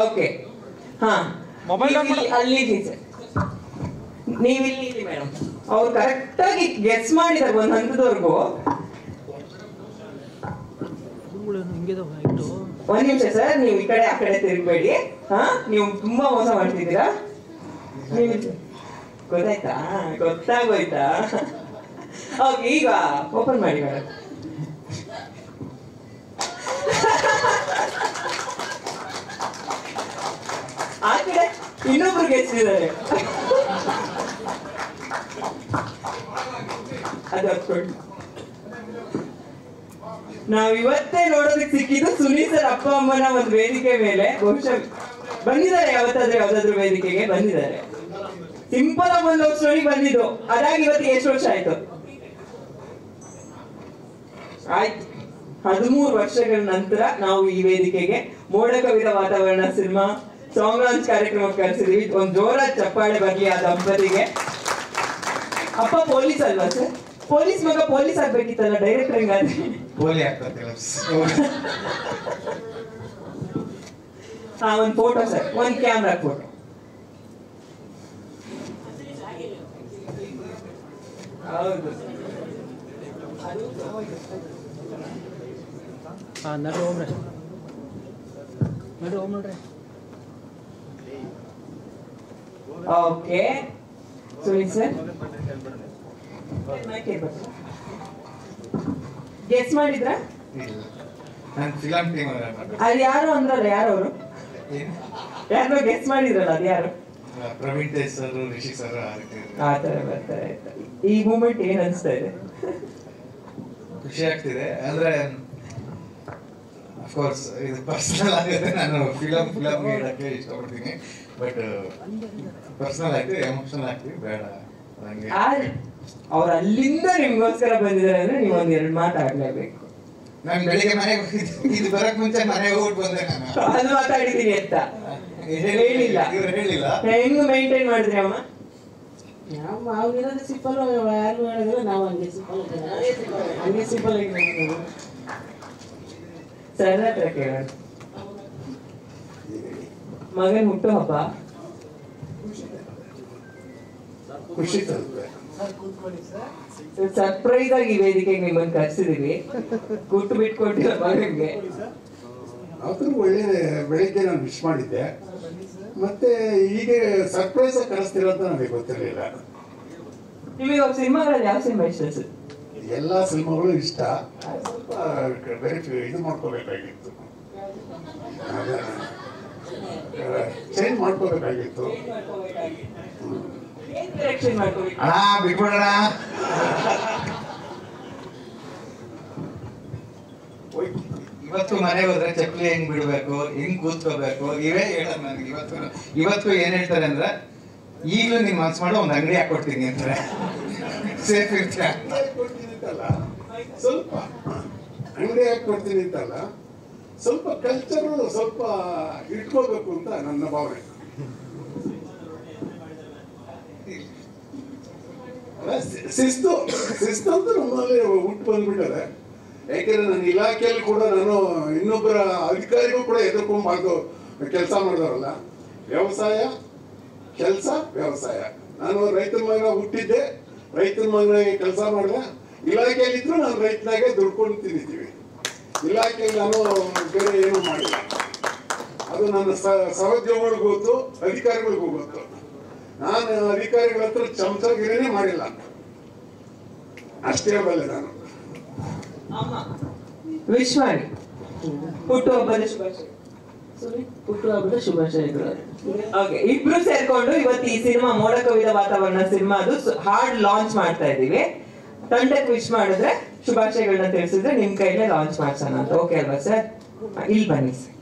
Okay ಹಾ mobile ಅಲ್ಲಿ sir ನೀವಿಲ್ಲಿ ಮೇಡಮ್ ಅವ್ರು ಕರೆಕ್ಟಾಗಿ ಗೆಸ್ ಮಾಡಿದ್ದಾರೆ ಒಂದು ಹಂತದವರೆಗೂ. ಒಂದ್ ನಿಮಿಷ ಸರ್, ನೀವು ಈ ಕಡೆ ಆ ಕಡೆ ತಿರುಗಬೇಡಿ. ಹಾ, ನೀವು ತುಂಬಾ ಮೋಸ ಮಾಡ್ತಿದ್ದೀರಾ. ಗೊತ್ತಾಯ್ತಾ? ಗೊತ್ತಾಗೋಯ್ತಾ? ಓಕೆ, ಈಗ ಓಪನ್ ಮಾಡಿ ಮೇಡಮ್. ಆ ಕಡೆ ಇನ್ನೊಬ್ರು ಗೆಚ್ಚಿದ್ದಾರೆ. ಅದು ಹತ್ಕೊಂಡು ನಾವ್ ಇವತ್ತೇ ನೋಡೋದಕ್ಕೆ ಸಿಕ್ಕಿದ್ದು ಸುನೀಲ್ ಸರ್ ಅಪ್ಪ ಅಮ್ಮನ ಒಂದು ವೇದಿಕೆ ಮೇಲೆ. ಬಹುಶಃ ಬಂದಿದ್ದಾರೆ, ಯಾವತ್ತಾದ್ರೂ ವೇದಿಕೆಗೆ ಬಂದಿದ್ದಾರೆ. ಸಿಂಪಲ್ ಆಗಿ ಒಂದು ಸ್ಟೋರಿ ಬಂದಿದ್ದು, ಅದಾಗಿ ಇವತ್ತಿಗೆ ಎಷ್ಟು ವರ್ಷ ಆಯ್ತು? 13 ವರ್ಷಗಳ ನಂತರ ನಾವು ಈ ವೇದಿಕೆಗೆ ಮೋಡ ಕವಿದ ವಾತಾವರಣ ಸಿನಿಮಾ ಸಾಂಗ್ ಲಾಂಚ್ ಕಾರ್ಯಕ್ರಮಕ್ಕೆ ಕರೆಸಿದೀವಿ. ಒಂದು ಜೋರಾದ ಚಪ್ಪಾಳೆ ಬರ್ಲಿ ಆ ದಂಪತಿಗೆ. ಅಪ್ಪ ಪೊಲೀಸ್ ಅಲ್ವಾ ಸರ್? ಪೊಲೀಸ್ ಮಗ ಪೊಲೀಸ್ ಆಗ್ಬೇಕಿತ್ತಲ್ಲ, ಡೈರೆಕ್ಟರ್ ಹಿಂಗಾದ್ರೆ ಹಾ, ಒಂದು ಫೋಟೋ ಸರ್, ಒಂದು ಕ್ಯಾಮ್ರಾ ಫೋಟೋ. ಹೌದು, ಓಕೆ. ಸುನೀಲ್ ಸರ್ ಗೆಸ್ ಮಾಡಿದ್ರ? ಅದು ಯಾರು ಅಂದ್ರಲ್ಲ, ಯಾರವರು? ಯಾರು ಗೆಸ್ ಮಾಡಿದ್ರಲ್ಲ, ಅದು ಯಾರು? ಪ್ರವೀಣ್ ತೇಜ್ ಸರ್, ರಿಷಿ ಸರ್ ಆ ತರ ಬರ್ತಾರೆ. ಈ ಮೂಮೆಂಟ್ ಏನ್ ಅನ್ಸ್ತಾ ಇದೆ? ಖುಷಿ ಆಗ್ತಿದೆ. ಅಂದ್ರೆ ಅಫ್ಕೋರ್ಸ್ ಇದು ಪರ್ಸನಲ್ ಆಗಿದೆ, ನಾನು ಫಿಲಮ್ ಹೇಳಕ್ಕೆ ಇಷ್ಟಪಡ್ತೀನಿ. ಬಟ್ ಪರ್ಸನಲ್ ಆಗಿ ಎಮೋಷನಲ್ ಆಗ್ತೀವಿ, ಬೇಡ ನಂಗೆ. ಅವ್ರು ಅಲ್ಲಿಂದ ನಿಮ್ಗೋಸ್ಕರ ಬಂದಿದ್ದಾರೆ ಅಂದ್ರೆ ನೀವು ಒಂದ್ 2 ಮಾತಾಡ್ಲೇಬೇಕು. ನಾನು ಬೆಳಿಗ್ಗೆ ಮನೆಗೆ ಇದು ಬರಕ್ ಮುಂಚೆ ಮನೆಗೆ ಹೋಗ್ಬಿಟ್ಟು ಬಂದೆ. ನಾನು ಅದು ಮಾತಾಡಿದೀನಿ ಅಂತ ಹೇಳಿಲ್ಲ. ಹೆಂಗ್ ಮೇಂಟೈನ್ ಮಾಡಿದ್ರಿ ಅಮ್ಮ? ಅವ್ರಿರೋದು ಸಿಂಪಲ್, ಯಾರು ಹೇಳಿದ್ರೆ ನಾವು ಹಂಗೆ ಸಿಂಪಲ್ ಆಗಿ ಸರ್ ಹತ್ರ ಕೇಳೋಣ. ಮಗನ್ ಹುಟ್ಟು ಹಬ್ಬ ಖುಷಿ ಸರ್ಪ್ರೈಸ್ ಆಗಿ ವೇದಿಕೆಗೆ ನಿಮ್ಮನ್ನು ಕರ್ಸಿದೀವಿ. ಕೂತು ಬಿಟ್ಕೊಟ್ಟಿರೋ ಮಗನ್ಗೆ ಅದು ಒಳ್ಳೆ. ಬೆಳಿಗ್ಗೆ ನಾನು ವಿಶ್ ಮಾಡಿದ್ದೆ, ಮತ್ತೆ ಈಗ ಸರ್ಪ್ರೈಸ್ ಆಗಿ ಕರೆಸ್ತಿರೋ ಅಂತ ನನಗೆ ಗೊತ್ತಿರಲಿಲ್ಲ. ನಿಮಗೆ ಅವ್ರ ಸಿನಿಮಾಗಳಲ್ಲಿ ಯಾವ ಸಿನಿಮಾ ಇಷ್ಟ ಸರ್? ಎಲ್ಲ ಸಿನಿಮಾಗಳು ಇಷ್ಟ. ಸ್ವಲ್ಪ ಇದು ಮಾಡ್ಕೋಬೇಕಾಗಿತ್ತು, ಚೇಂಜ್ ಮಾಡ್ಕೋಬೇಕಾಗಿತ್ತು. ಬಿಟ್ಬಿಡೋಣ. ಇವತ್ತು ಮನೆಗೆ ಹೋದ್ರೆ ಚಪ್ಪಲಿ ಹೆಂಗ್ ಬಿಡ್ಬೇಕು, ಹೆಂಗ್ ಕೂತ್ಕೋಬೇಕು, ಇವೇ ಹೇಳೋದು ನನಗೆ. ಇವತ್ತು ಏನ್ ಹೇಳ್ತಾರೆ ಅಂದ್ರೆ, ಈಗಲೂ ನಿಮ್ ಮನ್ಸು ಮಾಡೋ ಒಂದು ಅಂಗಡಿ ಹಾಕೊಡ್ತೀನಿ ಅಂತಾರೆ. ಸೇಫ್ ಇರ್ತೀರ ಸ್ವಲ್ಪ ಅಂಗಡಿ ಹಾಕೊಡ್ತೀನಿ ಅಂತಲ್ಲ, ಸ್ವಲ್ಪ ಕಲ್ಚರ್ ಸ್ವಲ್ಪ ಇಟ್ಕೋಬೇಕು ಅಂತ ನನ್ನ ಭಾವನೆ. ಶಿಸ್ತು ಅಂತ ನಮ್ಮಲ್ಲಿ ಹುಟ್ಟು ಬಂದ್ಬಿಟ್ಟದೆ. ಯಾಕೆಂದ್ರೆ ನನ್ನ ಇಲಾಖೆಯಲ್ಲಿ ಕೂಡ ನಾನು ಇನ್ನೊಬ್ಬರ ಅಧಿಕಾರಿಗಳು ಕೂಡ ಎದುರ್ಕೊಂಡ್ಬಾರ್ದು ಕೆಲಸ ಮಾಡಿದವರಲ್ಲ. ವ್ಯವಸಾಯ ಕೆಲಸ ವ್ಯವಸಾಯ. ನಾನು ರೈತರ ಮಗನ ಹುಟ್ಟಿದ್ದೆ, ರೈತರ ಮಗನಾಗೆ ಕೆಲಸ ಮಾಡಿದೆ. ಇಲಾಖೆಯಲ್ಲಿದ್ರು ನಾನು ರೈತನಾಗೆ ದುಡ್ಕೊಂಡು ತಿಂದಿದ್ದೀವಿ. ಇಲಾಖೆಯಲ್ಲಿ ನಾನು ಬೇರೆ ಏನೂ ಮಾಡಿಲ್ಲ. ಅದು ನನ್ನ ಸಹೋದ್ಯೋಗಿಗಳಿಗೂ ಗೊತ್ತು, ಅಧಿಕಾರಿಗಳಿಗೂ ಗೊತ್ತು. ನಾನು ಅಧಿಕಾರಿಗಳ ಹತ್ರ ಚಮಚಗಿರಿನೇ ಮಾಡಿಲ್ಲ, ಅಷ್ಟೇ ಬಲ್ಲೆ ನಾನು. ವಿಶ್ ಮಾಡಿ. ಹುಟ್ಟುಹಬ್ಬದ ಶುಭಾಶಯಗಳು. ಓಕೆ, ಇಬ್ರು ಸೇರ್ಕೊಂಡು ಇವತ್ತು ಈ ಸಿನಿಮಾ ಮೋಡ ಕವಿದ ವಾತಾವರಣ ಸಿನಿಮಾದು ಹಾರ್ಡ್ ಲಾಂಚ್ ಮಾಡ್ತಾ ಇದೀವಿ. ತಂಡಕ್ಕೆ ವಿಶ್ ಮಾಡಿದ್ರೆ, ಶುಭಾಶಯಗಳನ್ನ ತಿಳಿಸಿದ್ರೆ ನಿಮ್ ಕೈಲೇ ಲಾಂಚ್ ಮಾಡ್ಸೋಣ ಅಂತ. ಓಕೆ ಅಲ್ವಾ ಸರ್? ಇಲ್ಲಿ ಬನ್ನಿ ಸರ್.